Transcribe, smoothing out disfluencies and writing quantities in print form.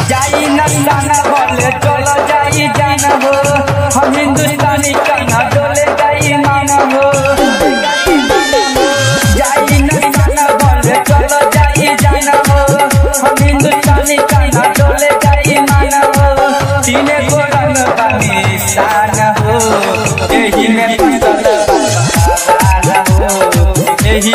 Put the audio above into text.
जाई नस्ताना बोले चलो जाई जाना हो, हम हिंदुस्तानी कहना डोले जाई माना हो। जाई नस्ताना बोले चलो जाई जाना हो, हम हिंदुस्तानी कहना डोले जाई माना हो। सीने को रंग बानी शान हो, यही में पसंद हो, यही